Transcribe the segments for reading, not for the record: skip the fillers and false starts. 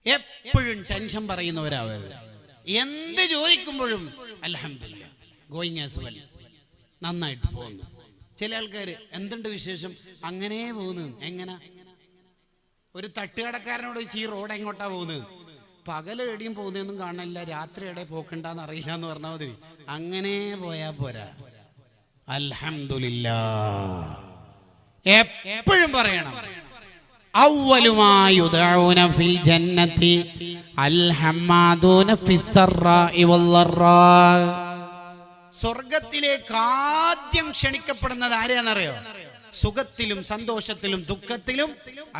എപ്പോഴും ടെൻഷൻ പറയുന്നവരാവരുത്. എന്ത് ചോദിക്കുമ്പോഴും അൽഹംദുലില്ലാ, ഗോയിങ് ആസ് വെൽ, നന്നായിട്ട് പോകുന്നു. ചില ആൾക്കാർ എന്തുണ്ട് വിശേഷം, അങ്ങനെ പോകുന്നു. എങ്ങനെ ഒരു തട്ടുകടക്കാരനോട് ചോദിച്ചു ഈ റോഡ് എങ്ങോട്ടാ പോകുന്നത്, പകല് എടിയും പോകുന്നതൊന്നും കാണില്ല, രാത്രി എവിടെ പോക്കണ്ടെന്ന് അറിയില്ല എന്ന് പറഞ്ഞാൽ മതി. അങ്ങനെ പോയാ പോരാ. അൽഹംദുലില്ലാ എപ്പോഴും പറയണം. അവ്വലുമായുദഊന ഫിൽ ജന്നതി അൽഹമ്മാദൂന ഫിസ്സറാഇ വല്ലറാ. സ്വർഗത്തിലേക്ക് ആദ്യം ക്ഷണിക്കപ്പെടുന്നത് ആരെയാണെന്നറിയോ? സുഖത്തിലും സന്തോഷത്തിലും ദുഃഖത്തിലും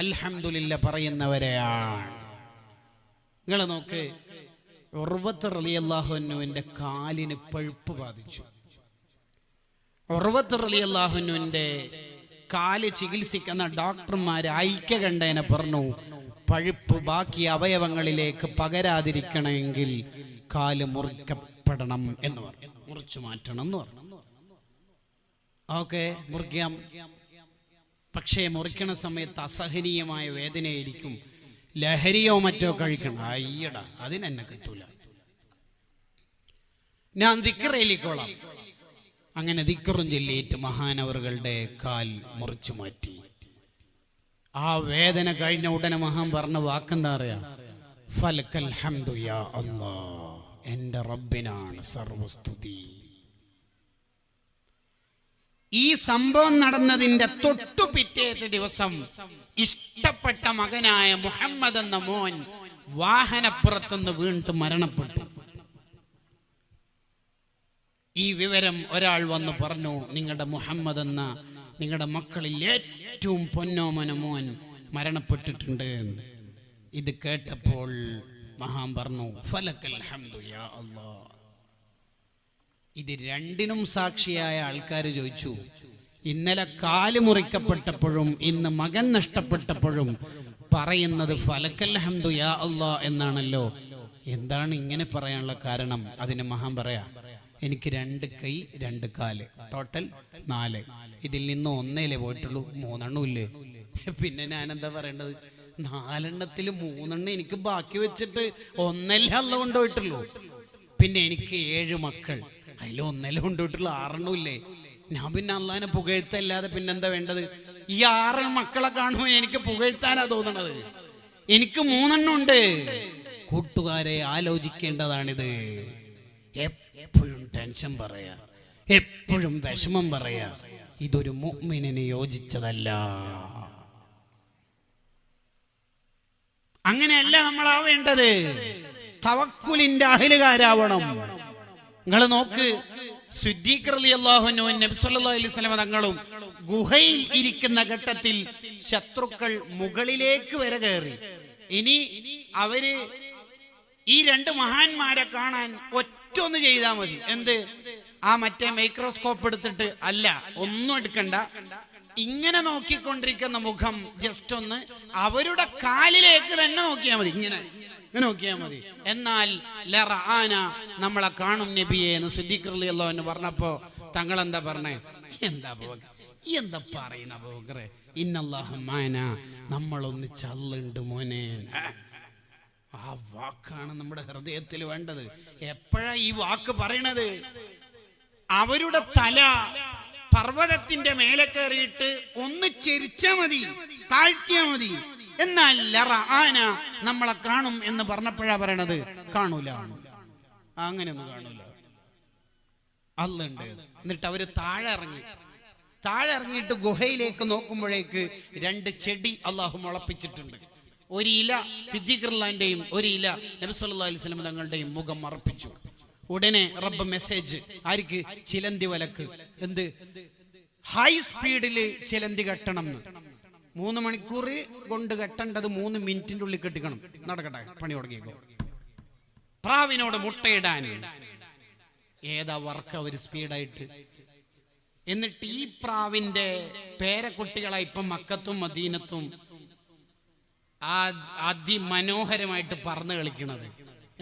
അൽഹംദുലില്ലാ പറയുന്നവരെയാണ്. നിങ്ങൾ നോക്ക്, ഉർവത്ത് റളിയല്ലാഹു അൻഹുവിന്റെ കാലിന് പഴുപ്പ് ബാധിച്ചു. ഉർവത്ത് റളിയല്ലാഹു അൻഹുവിന്റെ കാല് ചികിത്സിക്കുന്ന ഡോക്ടർമാർ ഐക്യകണ്ഠേന പറഞ്ഞു, പഴുപ്പ് ബാക്കി അവയവങ്ങളിലേക്ക് പകരാതിരിക്കണമെങ്കിൽ കാല് മുറിക്കപ്പെടണം എന്ന് പറഞ്ഞു, മുറിച്ചു മാറ്റണം എന്ന് പറഞ്ഞു. ഓക്കെ, മുറിക്കാം. പക്ഷേ മുറിക്കണ സമയത്ത് അസഹനീയമായ വേദനയായിരിക്കും. ലഹരിയോ മറ്റോ കഴിക്കണം. അയ്യടാ, അതിനെന്നെ കിട്ടൂല, ഞാൻ ദിക്റയിലിക്കോളാം. അങ്ങനെ ദിക്റും ചൊല്ലിയിട്ട് മഹാനവറുകളുടെ കാൽ മുറിച്ചു മാറ്റി. ആ വേദന കഴിഞ്ഞ ഉടനെ മഹാൻ പറഞ്ഞ വാക്കെന്താ അറിയാ? ഫലക്കൽ ഹംദു യാ അല്ലാഹ്, എൻ്റെ റബ്ബിനാണ് സർവസ്തുതി. ഈ സംഭവം നടന്നതിന്റെ തൊട്ടു പിറ്റേത്തെ ദിവസം ഇഷ്ടപ്പെട്ട മകനായ മുഹമ്മദ് എന്ന മോൻ വാഹനപ്പുറത്തുനിന്ന് വീണ്ടും മരണപ്പെട്ടു. ഈ വിവരം ഒരാൾ വന്ന് പറഞ്ഞു, നിങ്ങളുടെ മുഹമ്മദ് എന്ന നിങ്ങളുടെ മക്കളിൽ ഏറ്റവും പൊന്നോമന മോൻ മരണപ്പെട്ടിട്ടുണ്ട്. ഇത് കേട്ടപ്പോൾ മഹാൻ പറഞ്ഞു, ഫലക്കൽ ഹംദു യാ അല്ലാഹ്. ഇത് രണ്ടിനും സാക്ഷിയായ ആൾക്കാർ ചോദിച്ചു, ഇന്നലെ കാല് മുറിക്കപ്പെട്ടപ്പോഴും ഇന്ന് മകൻ നഷ്ടപ്പെട്ടപ്പോഴും പറയുന്നത് ഫലക്കൽ ഹംദു യാ അല്ലാഹ് എന്നാണല്ലോ, എന്താണ് ഇങ്ങനെ പറയാനുള്ള കാരണം? അതിന് മഹാൻ പറയാ, എനിക്ക് 2 കൈ 2 കാല്, ടോട്ടൽ 4. ഇതിൽ നിന്ന് 1 പോയിട്ടുള്ളൂ, 3 എണ്ണം ഇല്ലേ. പിന്നെ ഞാൻ എന്താ പറയേണ്ടത്? 4 എണ്ണത്തിൽ 3 എണ്ണം എനിക്ക് ബാക്കി വെച്ചിട്ട് 1 അല്ല കൊണ്ടുപോയിട്ടുള്ളൂ. പിന്നെ എനിക്ക് 7 മക്കൾ, അതിൽ 1 കൊണ്ടുപോയിട്ടുള്ളൂ, 6 എണ്ണം ഇല്ലേ. ഞാൻ പിന്നെ അള്ളാഹിനെ പുകഴ്ത്തല്ലാതെ പിന്നെന്താ വേണ്ടത്? ഈ 6 മക്കളെ കാണുമ്പോൾ എനിക്ക് പുകഴ്ത്താനാ തോന്നണത്. എനിക്ക് 3 എണ്ണം ഉണ്ട്. കൂട്ടുകാരെ, ആലോചിക്കേണ്ടതാണിത്. എപ്പോഴും ടെൻഷൻ പറയാ, എപ്പോഴും വിഷമം പറയാ, ഇതൊരു മുഅ്മിനിന് യോജിച്ചതല്ല. അങ്ങനെയല്ല നമ്മളാവേണ്ടത്. തവക്കുലിന്റെ അഹ്ലുകാരാവണം. നിങ്ങൾ നോക്ക്, സിദ്ദീഖ് റളിയല്ലാഹു അൻഹു നബി സല്ലല്ലാഹു അലൈഹി വസല്ലം തങ്ങളും ഗുഹയിൽ ഇരിക്കുന്ന ഘട്ടത്തിൽ ശത്രുക്കൾ മുകളിലേക്ക് വരെ കയറി. ഇനി അവര് ഈ 2 മഹാന്മാരെ കാണാൻ ഒറ്റൊന്ന് ചെയ്താൽ മതി. എന്ത്? ആ മറ്റേ മൈക്രോസ്കോപ്പ് എടുത്തിട്ട് അല്ല, ഒന്നും എടുക്കണ്ട, ഇങ്ങനെ നോക്കിക്കൊണ്ടിരിക്കുന്ന മുഖം ജസ്റ്റ് ഒന്ന് അവരുടെ കാലിലേക്ക് തന്നെ നോക്കിയാൽ മതി. ഇങ്ങനെ നോക്കിയാൽ മതി. എന്നാൽ ലറആന, നമ്മളെ കാണും നബിയെ എന്ന് സിദ്ദീഖ് റളിയല്ലാഹു അൻഹു പറഞ്ഞപ്പോ തങ്ങൾ എന്താ പറഞ്ഞേ? എന്താ പറയുന്ന അബൂബക്കറെ, ഇന്നല്ലാഹ മഅന, നമ്മളൊന്നിച്ച് അല്ലാഹുണ്ട് മോനെ. ആ വാക്കാണ് നമ്മുടെ ഹൃദയത്തിൽ വേണ്ടത്. എപ്പോഴാ ഈ വാക്ക് പറയണത്? അവരുടെ തല പർവ്വതത്തിന്റെ മേലെ കയറിയിട്ട് ഒന്ന് ചെരിച്ചാ മതി, താഴ്ത്തിയാ മതി. എന്നാൽ ലറആന, നമ്മളെ കാണും എന്ന് പറഞ്ഞപ്പോഴാ പറയണത്? കാണൂല, അങ്ങനെയൊന്നും കാണൂല, അല്ലുണ്ട്. എന്നിട്ട് അവര് താഴെ ഇറങ്ങിയിട്ട് ഗുഹയിലേക്ക് നോക്കുമ്പോഴേക്ക് 2 ചെടി അള്ളാഹു മുളപ്പിച്ചിട്ടുണ്ട്. ഒരു ഇല സിദ്ദീഖ് റളിയല്ലാഹുവിന്റെയും ഒരു ഇല നബി സല്ലല്ലാഹു അലൈഹി വസല്ലം തങ്ങളുടെയും മുഖം മറപ്പിച്ചു. ഉടനെ റബ്ബ് മെസ്സേജ്, ആർക്ക്? ചിലന്തി വലക്ക്. എന്ത്? ഹൈ സ്പീഡില് ചിലന്തി കെട്ടണം. 3 മണിക്കൂർ കൊണ്ട് കെട്ടേണ്ടത് 3 മിനിറ്റിന്റെ ഉള്ളിൽ കെട്ടിക്കണം. നടക്കട്ടെ, പണി തുടങ്ങിയേക്കോ. പ്രാവിനോട് മുട്ടയിടാൻ ഏതാ വർക്ക് അവര് സ്പീഡായിട്ട്. എന്നിട്ട് ഈ പ്രാവിന്റെ പേരക്കുട്ടികളെ ഇപ്പം മക്കത്തും മദീനത്തും അതിമനോഹരമായിട്ട് പറന്ന് കളിക്കണത്.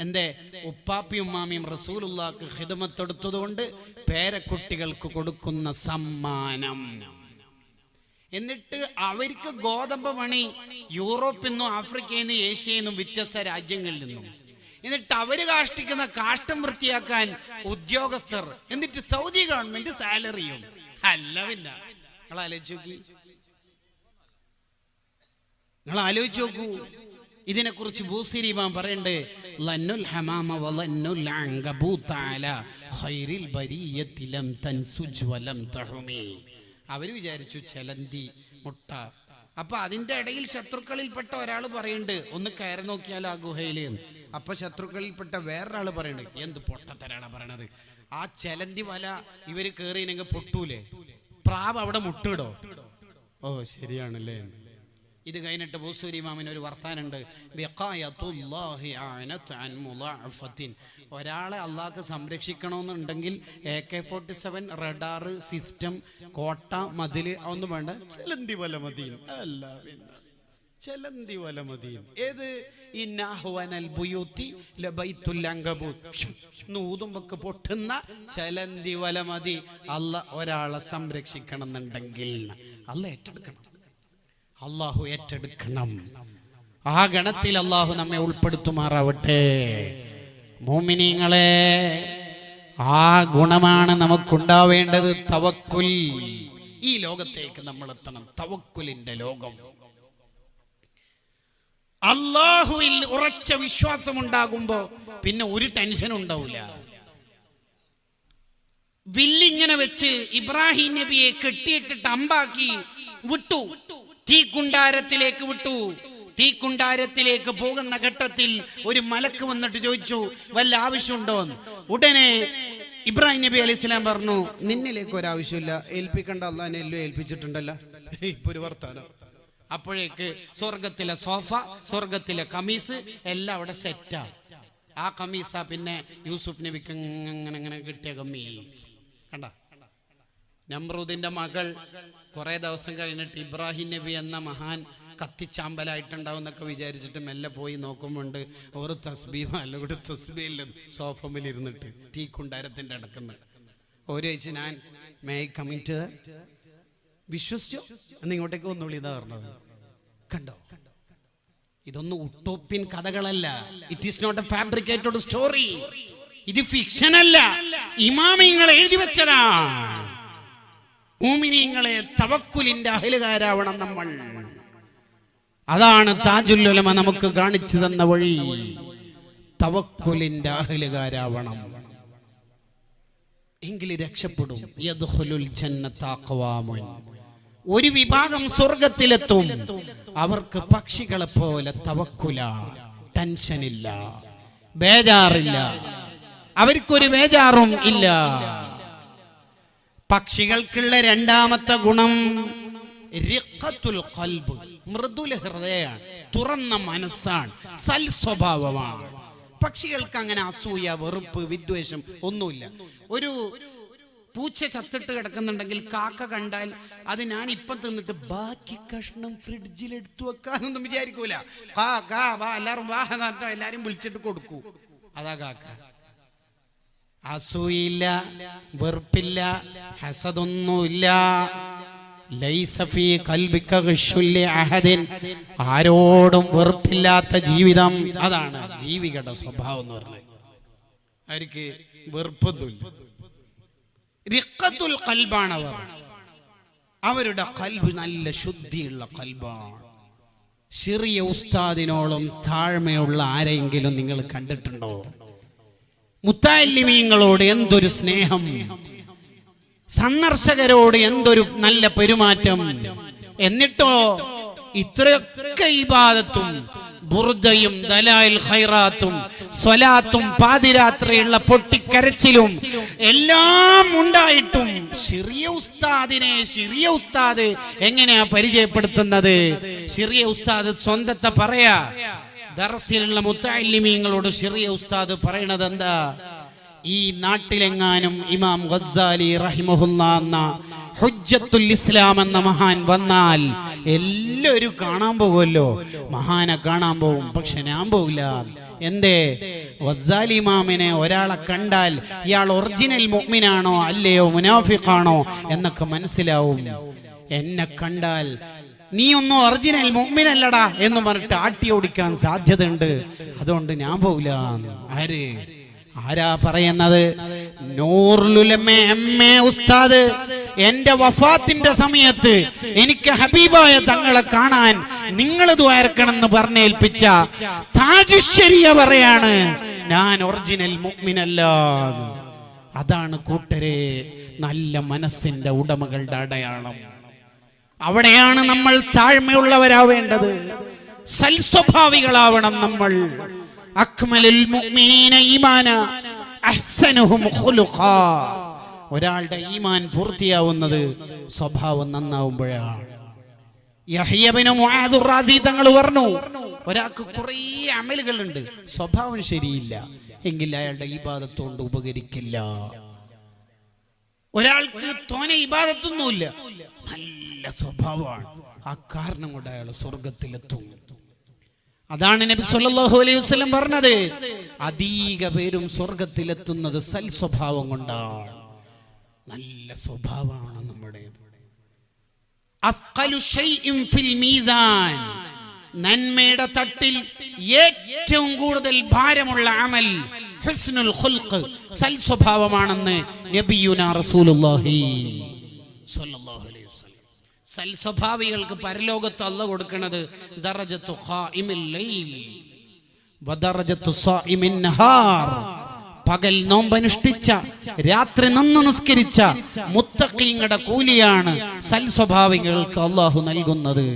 എന്റെ ഉപ്പാപ്പിയും ഉമ്മാമിയും റസൂലുള്ളാഹിക്ക് ഖിദ്മത്തെടുത്തത് കൊണ്ട് പേരക്കുട്ടികൾക്ക് കൊടുക്കുന്ന സമ്മാനം. എന്നിട്ട് അവർക്ക് ഗോതമ്പ് മണി യൂറോപ്പിൽ നിന്നും ആഫ്രിക്കയിൽ നിന്നും ഏഷ്യയിൽ നിന്നും വ്യത്യസ്ത രാജ്യങ്ങളിൽ നിന്നും. എന്നിട്ട് അവര് കാഷ്ടിക്കുന്ന കാഷ്ടം വൃത്തിയാക്കാൻ ഉദ്യോഗസ്ഥർ, എന്നിട്ട് സൗദി ഗവൺമെന്റ് സാലറിയും. അല്ല പിന്നെ നിങ്ങൾ ആലോചിച്ച് നോക്കൂ. ഇതിനെക്കുറിച്ച് ബൂസിരി ഇമാം പറയണ്ടേ, ലന്നുൽ ഹമാമ വലന്നുൽ അൻകബൂത അലാ ഖൈറിൽ ബരിയത്തി ലം തൻസുജ് വലം തഹുമി. അവര് വിചാരിച്ചു ചെലന്തി മുട്ട. അപ്പൊ അതിന്റെ ഇടയിൽ ശത്രുക്കളിൽപ്പെട്ട ഒരാൾ പറയുന്നുണ്ട്, ഒന്ന് കയറി നോക്കിയാൽ ആ ഗുഹയില്. അപ്പൊ ശത്രുക്കളിൽപ്പെട്ട വേറൊരാള് പറയുന്നുണ്ട്, എന്ത് പൊട്ടത്തരാണ് പറയണത്, ആ ചെലന്തി വല ഇവര് കേറിയിനെങ്കിൽ പൊട്ടൂലേ, പ്രാവ് അവിടെ മുട്ടിടോ? ഓ ശരിയാണല്ലേ. ഇത് കഴിഞ്ഞിട്ട് ബൂസൂരി ഇമാമിന് ഒരു വർത്താനുണ്ട്, ഒരാളെ അള്ളാഹ്ക്ക് സംരക്ഷിക്കണമെന്നുണ്ടെങ്കിൽ AK-47 റഡാർ സിസ്റ്റം, കോട്ട, മതില് ഒന്നും വേണ്ട, ചെലന്തി വല മതി. അല്ല പിന്നെ ചെലന്തി വല മതി. ഏത് നൂതുമ്പൊക്കെ പൊട്ടുന്ന ചെലന്തി വല മതി ഒരാളെ സംരക്ഷിക്കണം എന്നുണ്ടെങ്കിൽ. അള്ളാഹു ഏറ്റെടുക്കണം. ആ ഗണത്തിൽ അള്ളാഹു നമ്മെ ഉൾപ്പെടുത്തുമാറാവട്ടെ. മോമിനീങ്ങളെ, ആ ഗുണമാണ് നമുക്കുണ്ടാവേണ്ടത്, തവക്കുൽ. ഈ ലോകത്തേക്ക് നമ്മൾ എത്തണം, തവക്കുലിന്റെ ലോകം. അള്ളാഹുവിൽ ഉറച്ച വിശ്വാസം ഉണ്ടാകുമ്പോ പിന്നെ ഒരു ടെൻഷൻ ഉണ്ടാവില്ല. വില്ലിങ്ങനെ വെച്ച് ഇബ്രാഹിം നബിയെ കെട്ടിയിട്ടിട്ട് അമ്പാക്കി വിട്ടു, തീക്കുണ്ടാരത്തിലേക്ക് വിട്ടു. തീക്കുണ്ടാരത്തിലേക്ക് പോകുന്ന ഘട്ടത്തിൽ ഒരു മലക്ക് വന്നിട്ട് ചോദിച്ചു, വല്ല ആവശ്യമുണ്ടോ? ഉടനെ ഇബ്രാഹിം നബി അലൈഹി സ്വലാം പറഞ്ഞു, നിന്നിലേക്ക് ഒരാവശ്യമില്ല, ഏൽപ്പിക്കണ്ട, അള്ളാഹിനെ എല്ലാം ഏൽപ്പിച്ചിട്ടുണ്ടല്ലോ. ഇപ്പൊ ഒരു വർത്താനം. അപ്പോഴേക്ക് സ്വർഗത്തിലെ സോഫ, സ്വർഗത്തിലെ കമീസ് എല്ലാം അവിടെ സെറ്റാ. ആ കമീസ പിന്നെ യൂസുഫ് നബിക്ക് അങ്ങനെ കിട്ടിയ കമീസ് കണ്ട. നമ്രൂദിന്റെ മകൾ കുറെ ദിവസം കഴിഞ്ഞിട്ട് ഇബ്രാഹിം നബി എന്ന മഹാൻ കത്തിച്ചാമ്പലായിട്ടുണ്ടാവും എന്നൊക്കെ വിചാരിച്ചിട്ട് മെല്ലെ പോയി നോക്കുമ്പോണ്ട് ഒരു തസ്ബീഹ് അല്ലോട്ട് തസ്ബീഹിൽ സോഫമിൽ ഇരുന്നിട്ട് തീക്കുണ്ടാരത്തിന്റെ അടക്കുന്ന ഒരാഴ്ച ഞാൻ മേ കമ്മിറ്റ് വിശ്വസിച്ചോ എന്ന് ഇങ്ങോട്ടേക്ക് ഒന്നുള്ളി ഇതാ പറഞ്ഞത്. കണ്ടോ, ഇതൊന്നും ഉട്ടോപ്യൻ കഥകളല്ല. It is not a fabricated story. ഇത് ഫിക്ഷൻ അല്ല, ഇമാമിങ്ങൾ എഴുതി വെച്ചതാ. മുഅ്മിനീങ്ങളെ, തവക്കുലിന്റെ അഹ്ലുകാരാവണം നമ്മൾ. അതാണ് താജുൽ ഉലമ നമുക്ക് കാണിച്ചു തന്ന വഴി. തവക്കുലിന്റെ അഹ്ലുകാരാവണം, എങ്കിൽ രക്ഷപ്പെടും. യദ്ഖുലുൽ ജന്നത അഖ്വാമുൻ, ഒരു വിഭാഗം സ്വർഗത്തിലെത്തും. അവർക്ക് പക്ഷികളെ പോലെ തവക്കുല, ടെൻഷനില്ല, ബേജാറില്ല, അവർക്കൊരു ബേജാറും ഇല്ല. പക്ഷികൾക്കുള്ള രണ്ടാമത്തെ ഗുണം റിഖത്തുൽ ഖൽബ്, മൃദുല ഹൃദയമാണ്, തുറന്ന മനസ്സാണ്, സൽ സ്വഭാവമാണ്. പക്ഷികൾക്ക് അങ്ങനെ അസൂയ, വെറുപ്പ്, വിദ്വേഷം ഒന്നുമില്ല. ഒരു പൂച്ച ചത്തിട്ട് കിടക്കുന്നുണ്ടെങ്കിൽ കാക്ക കണ്ടാൽ അത് ഞാൻ ഇപ്പം തിന്നിട്ട് ബാക്കി കഷ്ണം ഫ്രിഡ്ജിൽ എടുത്തു വെക്കാനൊന്നും വിചാരിക്കൂല. എല്ലാരും വാ എല്ലാരും വിളിച്ചിട്ട് കൊടുക്കൂ. അതാ കാക്ക. അസൂയില്ല, വെറുപ്പില്ല, ഹസദൊന്നുമില്ല. ആരോടും വെറുപ്പില്ലാത്ത ജീവിതം, അതാണ് ജീവികളുടെ സ്വഭാവം എന്ന് പറഞ്ഞത്. അവർക്ക് വെറുപ്പൊന്നുമില്ല, റിഖത്തുൽ ഖൽബാണ് അവർ. അവരുടെ ഖൽബ് നല്ല ശുദ്ധിയുള്ള ഖൽബാണ്. ചെറിയ ഉസ്താദിനോളം താഴ്മയുള്ള ആരെങ്കിലും നിങ്ങൾ കണ്ടിട്ടുണ്ടോ? മുത്തഅല്ലിമീങ്ങളോട് എന്തൊരു സ്നേഹം, സന്ദർശകരോട് എന്തൊരു നല്ല പെരുമാറ്റം. എന്നിട്ടോ ഇത്രയൊക്കെ ഇബാദത്തും ബുർദയും ദലായിൽ ഖൈറാത്തും സ്വലാത്തും പാതിരാത്രിയുള്ള പൊട്ടിക്കരച്ചിലും എല്ലാം ഉണ്ടായിട്ടും ചെറിയ ഉസ്താദ് എങ്ങനെയാ പരിചയപ്പെടുത്തുന്നത്? ചെറിയ ഉസ്താദ് സ്വന്തത്തെ പറയാ. ദർസിലുള്ള മുത്തഅല്ലിമീങ്ങളോട് ചെറിയ ഉസ്താദ് പറയണത് എന്താ? ഈ നാട്ടിലെങ്ങാനും ഇമാം ഗസ്സാലി റഹിമഹുല്ലാ എന്ന ഹുജ്ജത്തുൽ ഇസ്ലാം എന്ന മഹാൻ വന്നാൽ എല്ലാവരും കാണാൻ പോകുമല്ലോ, മഹാനെ കാണാൻ പോകും. പക്ഷെ ഞാൻ പോകില്ല. എന്തേ? ഗസ്സാലി ഇമാമിനെ ഒരാളെ കണ്ടാൽ ഇയാൾ ഒറിജിനൽ മുഅ്മിനാണോ അല്ലയോ മുനാഫിഖാണോ എന്നൊക്കെ മനസ്സിലാവും. എന്നെ കണ്ടാൽ നീ ഒന്നും ഒറിജിനൽ മുഅ്മിനല്ലടാ എന്ന് പറഞ്ഞിട്ട് ആട്ടി ഓടിക്കാൻ സാധ്യതയുണ്ട്, അതുകൊണ്ട് ഞാൻ പോവില്ല. ആരാ പറയുന്നത്? നൂറുൽ ഉലമ എംഎ ഉസ്താദ് എന്റെ വഫാത്തിന്റെ സമയത്ത് എനിക്ക് ഹബീബായ തങ്ങളെ കാണാൻ നിങ്ങൾ ദ്വാരക്കണമെന്ന് പറഞ്ഞേൽപ്പിച്ച താജുശ്ശേരിയ പറയാണ് ഞാൻ ഒറിജിനൽ മുഅ്മിനല്ല. അതാണ് കൂട്ടരെ നല്ല മനസ്സിന്റെ ഉടമകളുടെ അടയാളം. അവിടെയാണ് നമ്മൾ താഴ്മയുള്ളവരാവേണ്ടത്, സൽസ്വഭാവികളാവണം നമ്മൾ. അക്മലുൽ മുഅ്മിനീന ഈമാന അഹ്സനുഹും ഖുലുഖാ. ഒരാളുടെ ഈമാൻ പൂർത്തിയാവുന്നത് സ്വഭാവം നന്നാവുമ്പോഴാണ്. യഹ്യ ഇബ്നു മുആദ് റാസി തങ്ങൾ പറഞ്ഞു, ഒരാൾക്ക് കുറേ അമലുകളുണ്ട്, സ്വഭാവം ശരിയില്ല എങ്കിൽ അയാളുടെ ഇബാദത്ത് കൊണ്ട് ഉപകരിക്കില്ല. ഒരാൾക്ക് തോനെ ഇബാദത്തൊന്നുമില്ല, നല്ല സ്വഭാവമാണ്, ആ കാരണം കൊണ്ട് അയാൾ സ്വർഗത്തിലെത്തും. അതാണ് നബി സല്ലല്ലാഹു അലൈഹി വസല്ലം പറഞ്ഞത്, അധിക പേരും സ്വർഗത്തിലെത്തുന്നത് സൽ സ്വഭാവം കൊണ്ടാണ്. നല്ല സ്വഭാവമാണ് നമ്മുടേത്. അസ്ഖലു ശൈഇൻ ഫിൽ മീസാൻ, നന്മയുടെ തട്ടിൽ ഏറ്റവും കൂടുതൽ ഭാരമുള്ള അമൽ ഹുസ്നുൽ ഖുൽഖ്, സൽ സ്വഭാവമാണെന്ന് നബിയുനാ റസൂലുള്ളാഹി സ്വല്ലല്ലാഹു അലൈഹി വസല്ലം. സൽ സ്വഭാവികൾക്ക് പരലോകത്ത് അല്ലാഹു കൊടുക്കുന്നത് ദറജത്തു ഖായിമിൽ ലൈൽ വദറജത്തു സായിമിൻ നഹാർ. പകൽ നോമ്പനുഷ്ഠിച്ച രാത്രി നന്ന് നിസ്കരിച്ച മുത്തഖീങ്ങളുടെ കൂലിയാണ് സൽ സ്വഭാവികൾക്ക് അല്ലാഹു നൽകുന്നത്.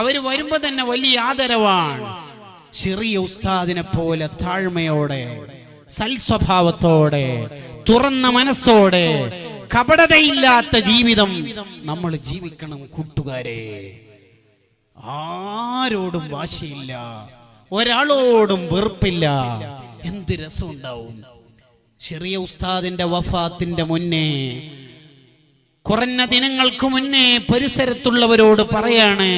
അവര് വരുമ്പോ തന്നെ വലിയ ആദരവാണ്. ചെറിയ ഉസ്താദിനെ പോലെ താഴ്മയോടെ സൽ സ്വഭാവത്തോടെ തുറന്ന മനസ്സോടെ കപടതയില്ലാത്ത ജീവിതം നമ്മൾ ജീവിക്കണം കൂട്ടുകാരെ. ആരോടും വാശിയില്ല, ഒരാളോടും വെറുപ്പില്ല. എന്ത് രസമുണ്ടാവും. ചെറിയ ഉസ്താദിന്റെ വഫാത്തിന്റെ മുന്നേ, കുറഞ്ഞ ദിനങ്ങൾക്ക് മുന്നേ പരിസരത്തുള്ളവരോട് പറയാണ്,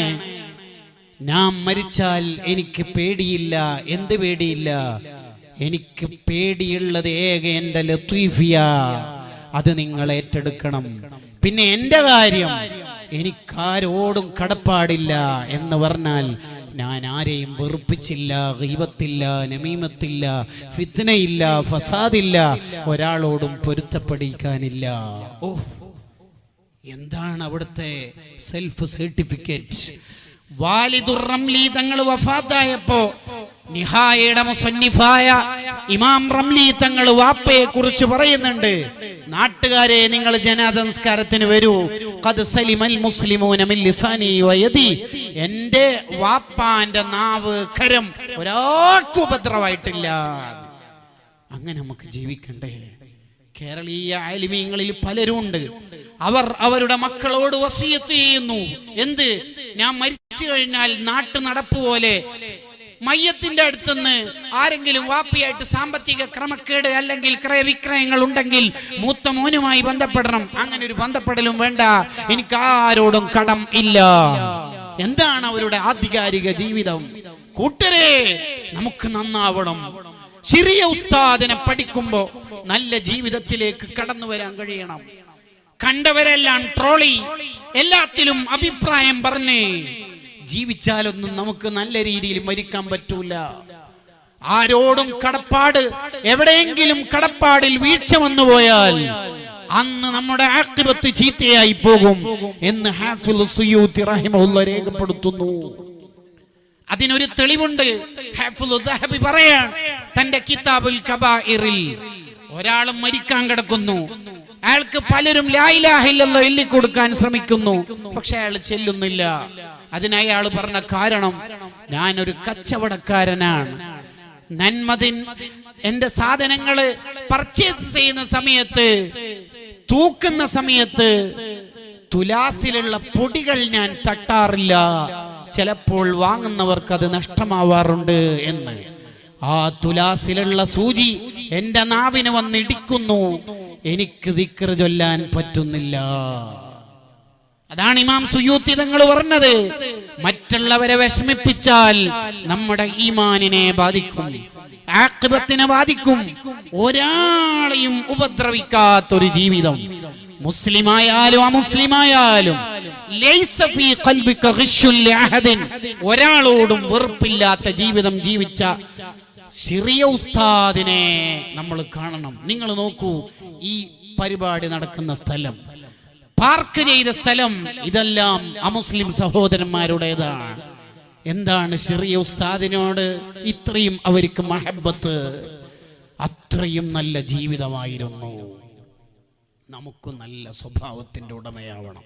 ഞാൻ മരിച്ചാൽ എനിക്ക് പേടിയില്ല. എന്ത് പേടിയില്ല? എനിക്ക് പേടിയുള്ളത് ഏക എന്റെ ലത്തീഫിയ, അത് നിങ്ങൾ ഏറ്റെടുക്കണം. പിന്നെ എന്റെ കാര്യം, എനിക്കാരോടും കടപ്പാടില്ല എന്ന് പറഞ്ഞാൽ ഞാൻ ആരെയും വെറുപ്പിച്ചില്ല, ഗീബത്തില്ല, നമീമത്തില്ല, ഫിത്നയില്ല, ഫസാദില്ല, ഒരാളോടും പൊരുത്തപ്പെടിക്കാനില്ല. ഓ, എന്താണ് അവിടുത്തെ സെൽഫ് സർട്ടിഫിക്കറ്റ്. വാലിദുർ റംലി തങ്ങൾ വഫാത്തായപ്പോ നിഹായയുടെ മുസന്നിഫായ ഇമാം റംലി തങ്ങൾ വാപ്പയെ കുറിച്ച് പറയുന്നുണ്ട്, നാട്ടുകാരെ നിങ്ങൾ ജനാസ സംസ്കാരത്തിന് വരൂ. ഖദ് സലിമൽ മുസ്ലിമൂന മിൻ ലിസാനി വയദി, എൻ്റെ വാപ്പാന്റെ നാവ് കരം ഒരാൾക്കും ഉപദ്രവമായിട്ടില്ല. അങ്ങനെ നമുക്ക് ജീവിക്കണ്ടേ? കേരളീയ ആലിമീങ്ങളിൽ പലരും ഉണ്ട്, അവർ അവരുടെ മക്കളോട് വസിയത്ത് ചെയ്യുന്നു. എന്ത്? ഞാൻ മരിച്ചു കഴിഞ്ഞാൽ നാട്ടു നടപ്പ് പോലെ മയ്യത്തിന്റെ അടുത്തുനിന്ന് ആരെങ്കിലും വാപ്പിയായിട്ട് സാമ്പത്തിക ക്രമക്കേട് അല്ലെങ്കിൽ ക്രയവിക്രയങ്ങൾ ഉണ്ടെങ്കിൽ മൂത്ത മോനുമായി ബന്ധപ്പെടണം. അങ്ങനെ ഒരു ബന്ധപ്പെടലും വേണ്ട, എനിക്ക് ആരോടും കടം ഇല്ല. എന്താണ് അവരുടെ ആധികാരിക ജീവിതം? കൂട്ടരെ, നമുക്ക് നന്നാവണം. ചെറിയ ഉസ്താദിനെ പഠിക്കുമ്പോ നല്ല ജീവിതത്തിലേക്ക് കടന്നു വരാൻ കഴിയണം. കണ്ടവരെല്ലാം ട്രോളി, എല്ലാത്തിലും അഭിപ്രായം പറഞ്ഞ് ജീവിച്ചാലൊന്നും നമുക്ക് നല്ല രീതിയിൽ മരിക്കാൻ പറ്റൂല. ആരോടും കടപ്പാട്, എവിടെയെങ്കിലും കടപ്പാടിൽ വീഴ്ച വന്നു പോയാൽ അന്ന് നമ്മുടെ ആഖിബത്ത് ചീത്തയായി പോകും എന്ന് ഹാഫിള് സുയൂത്തി റഹിമഹുല്ലാഹ് രേഖപ്പെടുത്തുന്നു. അതിനൊരു തെളിവുണ്ട്. ഹാഫിള് ദഹബി പറയാൻ തന്റെ കിതാബുൽ കബായിറിൽ, ഒരാൾ മരിക്കാൻ കിടക്കുന്നു, അയാൾക്ക് പലരും ലാ ഇലാഹ ഇല്ലല്ലാഹ് എല്ലി കൊടുക്കാൻ ശ്രമിക്കുന്നു, പക്ഷെ അയാൾ ചെല്ലുന്നില്ല. അതിനായി അയാൾ പറഞ്ഞ കാരണം, ഞാനൊരു കച്ചവടക്കാരനാണ്, നന്മദിൻ എന്റെ സാധനങ്ങള് പർച്ചേസ് ചെയ്യുന്ന സമയത്ത്, തൂക്കുന്ന സമയത്ത് തുലാസിലുള്ള പൊടികൾ ഞാൻ തട്ടാറില്ല, ചിലപ്പോൾ വാങ്ങുന്നവർക്ക് അത് നഷ്ടമാവാറുണ്ട് എന്ന്. ആ തുലാസിലുള്ള സൂചി എന്റെ നാവിന് വന്നിടിക്കുന്നു, എനിക്ക് ദിക്ർ ചൊല്ലാൻ പറ്റുന്നില്ല. അതാണ് ഇമാം സുയൂത്തി തങ്ങൾ പറഞ്ഞത്, മറ്റുള്ളവരെ വിഷമിപ്പിച്ചാൽ നമ്മുടെ ഈമാനിനെ ബാധിക്കും, ആഖിബത്തിനെ ബാധിക്കും. ഒരാളെയും ഉപദ്രവിക്കാത്തൊരു ജീവിതം, മുസ്ലിമായാലും അമുസ്ലിമായാലും ലൈസ ഫീ ഖൽബിക ഗിശ്ശുൻ ലിഅഹദിൻ, ഒരാളോടും വെറുപ്പില്ലാത്ത ജീവിതം ജീവിച്ച ചെറിയ ഉസ്താദിനെ നമ്മൾ കാണണം. നിങ്ങൾ നോക്കൂ, ഈ പരിപാടി നടക്കുന്ന സ്ഥലം, പാർക്ക് ചെയ്ത സ്ഥലം, ഇതെല്ലാം അമുസ്ലിം സഹോദരന്മാരുടേതാണ്. എന്താണ് ചെറിയ ഉസ്താദിനോട് ഇത്രയും അവർക്ക് മഹബത്ത്? അത്രയും നല്ല ജീവിതമായിരുന്നു. നമുക്ക് നല്ല സ്വഭാവത്തിന്റെ ഉടമയാവണം.